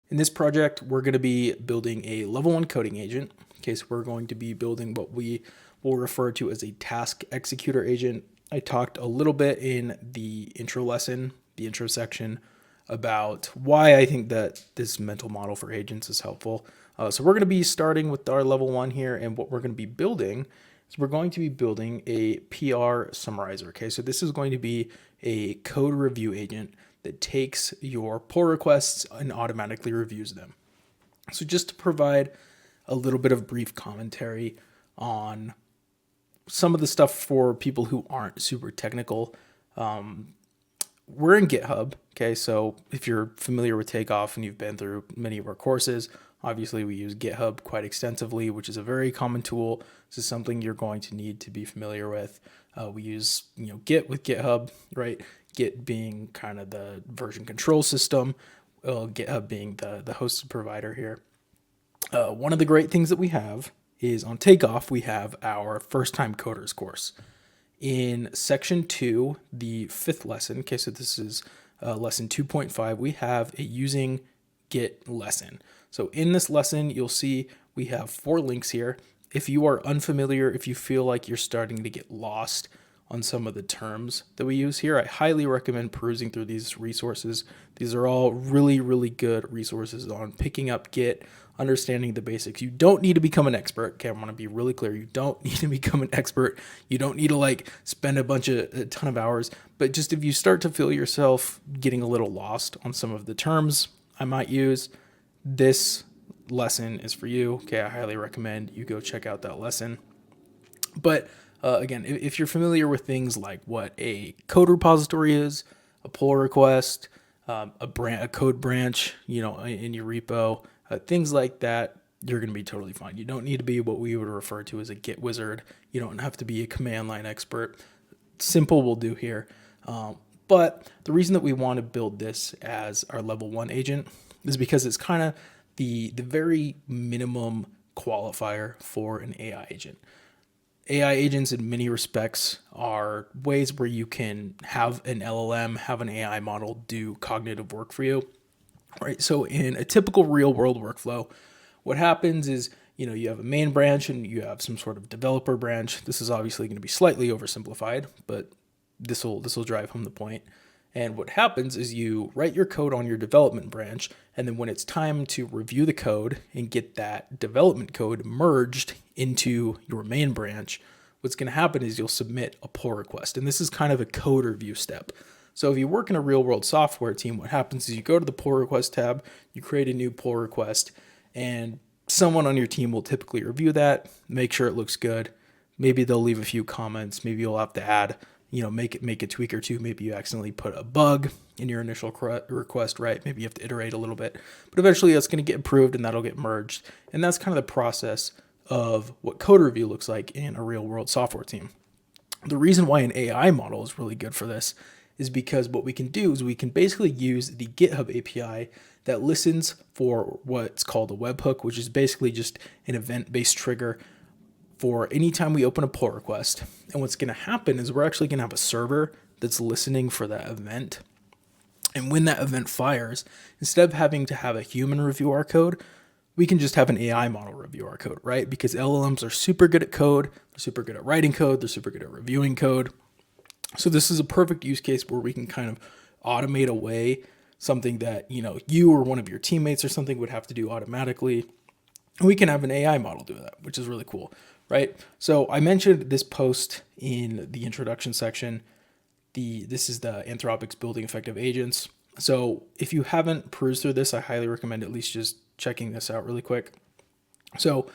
In this project, we're going to be building a level 1 coding agent. In case we're going to be building what we will refer to as a task executor agent. I talked a little bit in the intro lesson, the intro section, about why I think that this mental model for agents is helpful. So we're going to be starting with our level 1 here, and what we're going to be building is we're going to be building a PR summarizer. Okay, so this is going to be a code review agent that takes your pull requests and automatically reviews them. So just to provide a little bit of brief commentary on some of the stuff for people who aren't super technical. We're in GitHub. Okay, so if you're familiar with Takeoff and you've been through many of our courses, obviously we use GitHub quite extensively, which is a very common tool. This is something you're going to need to be familiar with. We use Git with GitHub, right? Git being kind of the version control system, GitHub being the hosted provider here. One of the great things that we have is on Takeoff, we have our first time coders course. In section 2, the 5th lesson, okay, so this is lesson 2.5, we have a using Git lesson. So in this lesson, you'll see we have 4 links here. If you are unfamiliar, if you feel like you're starting to get lost on some of the terms that we use here, I highly recommend perusing through these resources. These are all really, really good resources on picking up Git, understanding the basics. You don't need to become an expert. Okay, I want to be really clear. You don't need to become an expert. You don't need to spend a ton of hours. But just if you start to feel yourself getting a little lost on some of the terms I might use, this lesson is for you. Okay, I highly recommend you go check out that lesson. But again, if you're familiar with things like what a code repository is, a pull request, a code branch, in your repo, things like that, you're going to be totally fine. You don't need to be what we would refer to as a Git wizard. You don't have to be a command line expert. Simple will do here. But the reason that we want to build this as our level 1 agent is because it's kind of the very minimum qualifier for an AI agent. AI agents in many respects are ways where you can have an LLM, have an AI model do cognitive work for you, right? So in a typical real world workflow, what happens is, you have a main branch and you have some sort of developer branch. This is obviously going to be slightly oversimplified, but this will drive home the point. And what happens is you write your code on your development branch, and then when it's time to review the code and get that development code merged into your main branch, what's going to happen is you'll submit a pull request. And this is kind of a code review step. So if you work in a real world software team, what happens is you go to the pull request tab, you create a new pull request, and someone on your team will typically review that, make sure it looks good. Maybe they'll leave a few comments. Maybe you'll have to add, make a tweak or two. Maybe you accidentally put a bug in your initial request, right? Maybe you have to iterate a little bit, but eventually that's going to get approved and that'll get merged. And that's kind of the process of what code review looks like in a real world software team. The reason why an AI model is really good for this is because what we can do is we can basically use the GitHub API that listens for what's called a webhook, which is basically just an event-based trigger for anytime we open a pull request. And what's going to happen is we're actually going to have a server that's listening for that event. And when that event fires, instead of having to have a human review our code, we can just have an AI model review our code, right? Because LLMs are super good at code, they're super good at writing code, they're super good at reviewing code. So this is a perfect use case where we can kind of automate away something that, you or one of your teammates or something would have to do automatically. And we can have an AI model do that, which is really cool, right? So I mentioned this post in the introduction section. This is the Anthropic's Building Effective Agents. So if you haven't perused through this, I highly recommend at least just checking this out really quick. So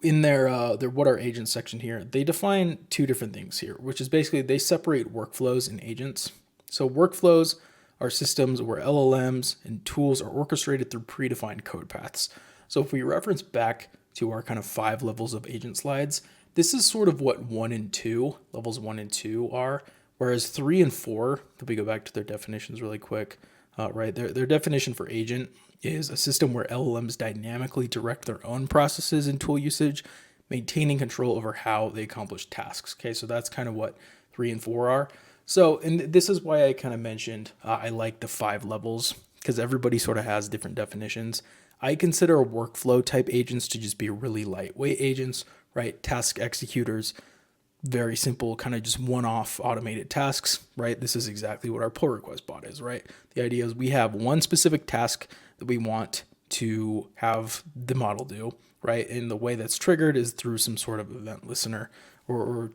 in their what are agents section here, they define 2 different things here, which is basically they separate workflows and agents. So workflows are systems where LLMs and tools are orchestrated through predefined code paths. So if we reference back to our kind of 5 levels of agent slides, this is sort of what levels 1 and 2 are, whereas 3 and 4, if we go back to their definitions really quick, right, their definition for agent is a system where LLMs dynamically direct their own processes and tool usage, maintaining control over how they accomplish tasks. Okay, so that's kind of what 3 and 4 are. So, and this is why I kind of mentioned I like the 5 levels because everybody sort of has different definitions. I consider workflow type agents to just be really lightweight agents, right? Task executors, very simple, kind of just one-off automated tasks, right? This is exactly what our pull request bot is, right? The idea is we have one specific task that we want to have the model do, right? And the way that's triggered is through some sort of event listener, or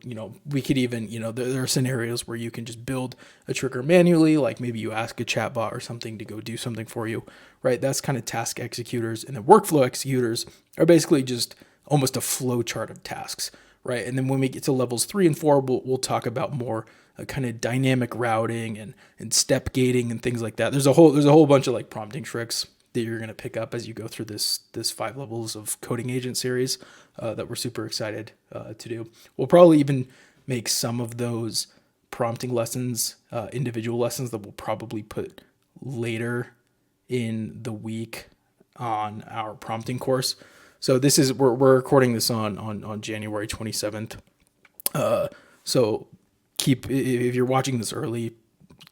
we could even, there are scenarios where you can just build a trigger manually, like maybe you ask a chatbot or something to go do something for you, right? That's kind of task executors. And the workflow executors are basically just almost a flow chart of tasks, right? And then when we get to levels 3 and 4, we'll talk about more kind of dynamic routing and step gating and things like that. There's a whole bunch of like prompting tricks that you're going to pick up as you go through this 5 levels of coding agent series that we're super excited to do. We'll probably even make some of those prompting lessons, individual lessons that we'll probably put later in the week on our prompting course. So we're recording this on January 27th. So if you're watching this early,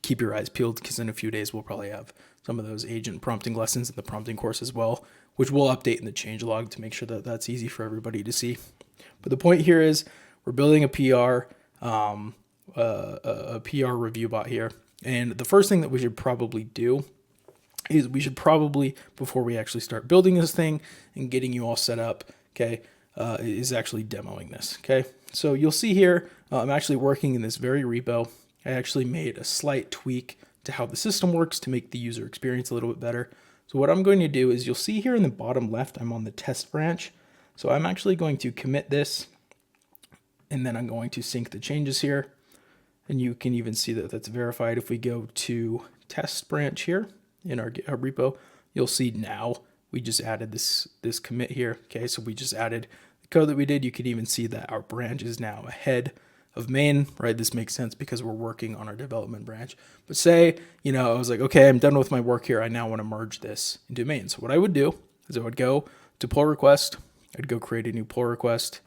keep your eyes peeled, because in a few days we'll probably have some of those agent prompting lessons in the prompting course as well, which we'll update in the changelog to make sure that that's easy for everybody to see. But the point here is we're building a PR review bot here. And the first thing that we should probably do is before we actually start building this thing and getting you all set up, okay, is actually demoing this, okay? So you'll see here, I'm actually working in this very repo. I actually made a slight tweak to how the system works to make the user experience a little bit better. So what I'm going to do is, you'll see here in the bottom left, I'm on the test branch. So I'm actually going to commit this, and then I'm going to sync the changes here. And you can even see that that's verified. If we go to test branch here in our GitHub repo, you'll see now we just added this commit here. Okay, so we just added the code that we did. You can even see that our branch is now ahead of main, right? This makes sense because we're working on our development branch. But say, I was like, okay, I'm done with my work here. I now want to merge this into main. So what I would do is I would go to pull request. I'd go create a new pull request.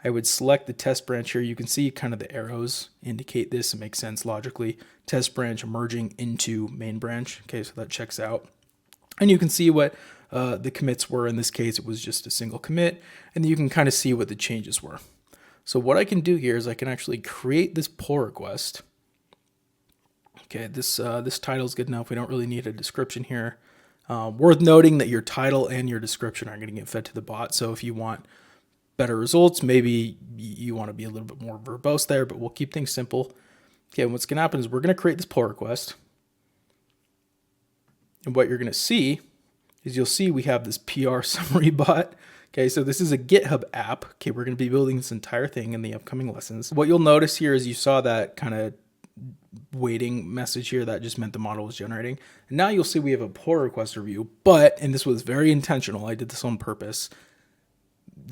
I would select the test branch here. You can see kind of the arrows indicate this. It makes sense logically. Test branch merging into main branch. Okay, so that checks out. And you can see what the commits were. In this case, it was just a single commit. And you can kind of see what the changes were. So what I can do here is I can actually create this pull request. Okay, this title is good enough. We don't really need a description here. Worth noting that your title and your description are going to get fed to the bot. So if you want better results, maybe you want to be a little bit more verbose there, but we'll keep things simple. Okay, and what's going to happen is we're going to create this pull request. And what you're going to see is you'll see we have this PR summary bot. Okay, so this is a GitHub app. Okay, we're going to be building this entire thing in the upcoming lessons. What you'll notice here is you saw that kind of waiting message here. That just meant the model was generating. And now you'll see we have a pull request review, and this was very intentional, I did this on purpose.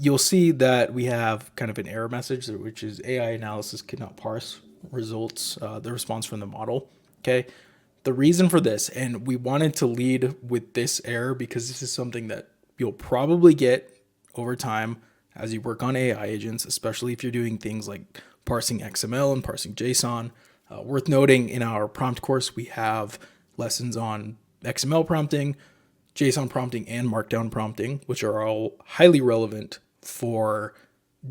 You'll see that we have kind of an error message, which is AI analysis cannot parse results, the response from the model. Okay, the reason for this, and we wanted to lead with this error because this is something that you'll probably get over time as you work on AI agents, especially if you're doing things like parsing XML and parsing JSON. Worth noting, in our prompt course, we have lessons on XML prompting, JSON prompting, and Markdown prompting, which are all highly relevant for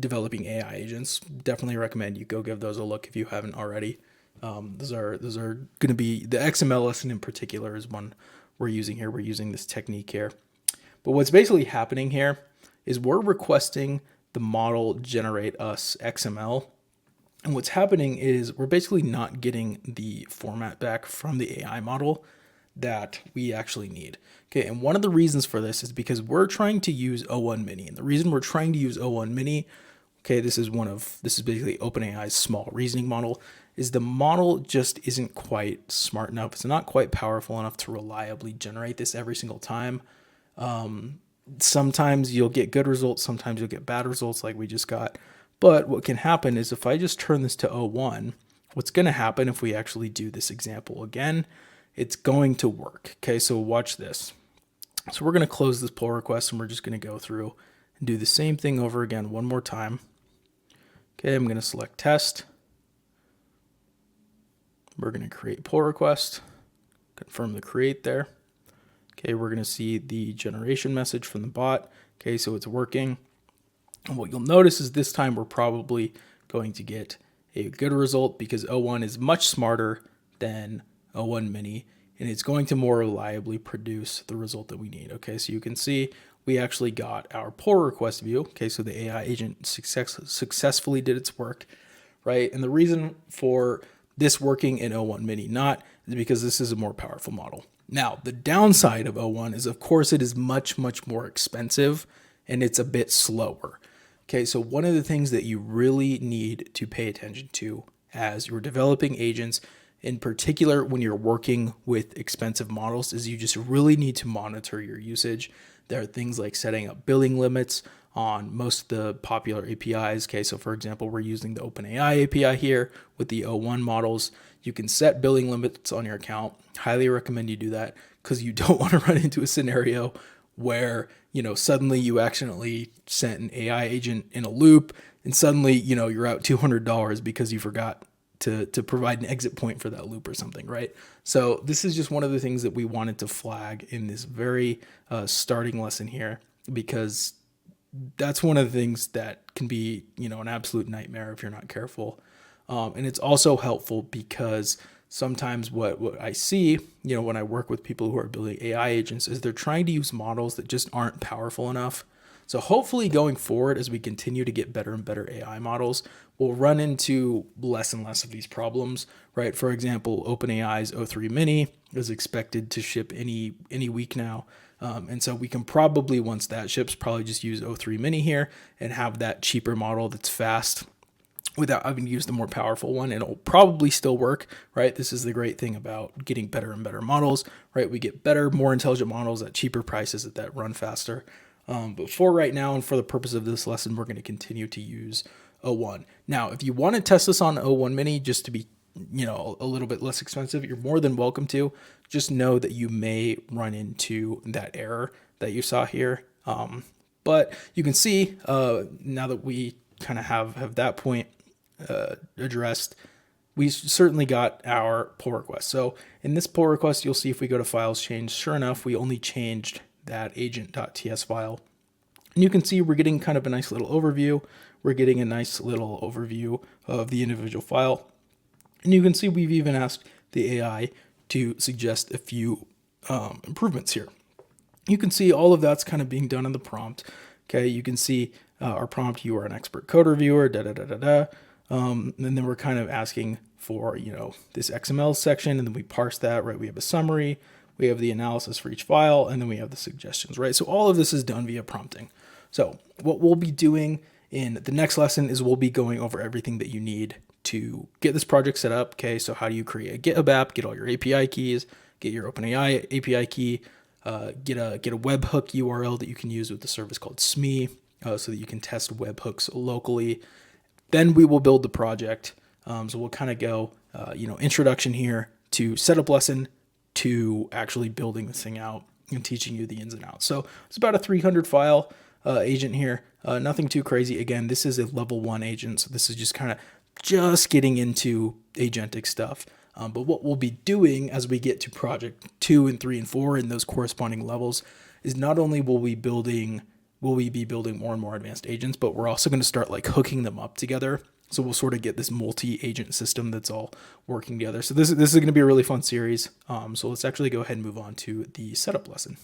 developing AI agents. Definitely recommend you go give those a look if you haven't already. Those are going to be, the XML lesson in particular is one we're using here. We're using this technique here. But what's basically happening here is we're requesting the model generate us XML. And what's happening is we're basically not getting the format back from the AI model that we actually need. Okay, and one of the reasons for this is because we're trying to use O1 Mini. And the reason we're trying to use O1 Mini, okay, this is basically OpenAI's small reasoning model, is the model just isn't quite smart enough. It's not quite powerful enough to reliably generate this every single time. Sometimes you'll get good results, sometimes you'll get bad results like we just got. But what can happen is if I just turn this to O1, what's going to happen if we actually do this example again, it's going to work. Okay, so watch this. So we're going to close this pull request and we're just going to go through and do the same thing over again one more time. Okay, I'm going to select test. We're going to create pull request, confirm the create there. Okay, we're going to see the generation message from the bot. Okay, so it's working. And what you'll notice is this time we're probably going to get a good result because O1 is much smarter than O1 Mini, and it's going to more reliably produce the result that we need. Okay, so you can see we actually got our pull request view. Okay, so the AI agent successfully did its work, right? And the reason for this working in O1 Mini not is because this is a more powerful model. Now, the downside of O1 is, of course, it is much, much more expensive and it's a bit slower. Okay, so one of the things that you really need to pay attention to as you're developing agents, in particular when you're working with expensive models, is you just really need to monitor your usage. There are things like setting up billing limits on most of the popular APIs. Okay, so for example, we're using the OpenAI API here with the O1 models. You can set billing limits on your account. Highly recommend you do that because you don't want to run into a scenario where, suddenly you accidentally sent an AI agent in a loop and suddenly, you're out $200 because you forgot to provide an exit point for that loop or something, right? So this is just one of the things that we wanted to flag in this very starting lesson here, because that's one of the things that can be, an absolute nightmare if you're not careful. And it's also helpful because sometimes what I see, when I work with people who are building AI agents, is they're trying to use models that just aren't powerful enough. So hopefully going forward, as we continue to get better and better AI models, we'll run into less and less of these problems, right? For example, OpenAI's O3 Mini is expected to ship any week now. And so we can probably, once that ships, probably just use O3 Mini here and have that cheaper model that's fast without having to use the more powerful one. It'll probably still work, right? This is the great thing about getting better and better models, right? We get better, more intelligent models at cheaper prices that run faster. But for right now, and for the purpose of this lesson, we're going to continue to use O1. Now, if you want to test this on O1 Mini just to be, a little bit less expensive, you're more than welcome to. Just know that you may run into that error that you saw here. But you can see now that we kind of have that point addressed, we certainly got our pull request. So in this pull request, you'll see if we go to files change, sure enough, we only changed that agent.ts file. And you can see we're getting kind of a nice little overview. We're getting a nice little overview of the individual file. And you can see we've even asked the AI to suggest a few improvements here. You can see all of that's kind of being done in the prompt. Okay, you can see our prompt, you are an expert code reviewer, and then we're kind of asking for, this XML section, and then we parse that, right? We have a summary, we have the analysis for each file, and then we have the suggestions, right? So all of this is done via prompting. So what we'll be doing in the next lesson is we'll be going over everything that you need to get this project set up. Okay, so how do you create a GitHub app, get all your API keys, get your OpenAI API key, get a webhook URL that you can use with the service called SME, so that you can test webhooks locally. Then we will build the project. So we'll kind of go, introduction here to setup lesson to actually building this thing out and teaching you the ins and outs. So it's about a 300 file agent here. Nothing too crazy. Again, this is a level 1 agent. So this is just kind of just getting into agentic stuff. But what we'll be doing as we get to project 2 and 3 and 4 in those corresponding levels is not only will we be building more and more advanced agents, but we're also going to start like hooking them up together. So we'll sort of get this multi-agent system that's all working together. So this is going to be a really fun series. So let's actually go ahead and move on to the setup lesson.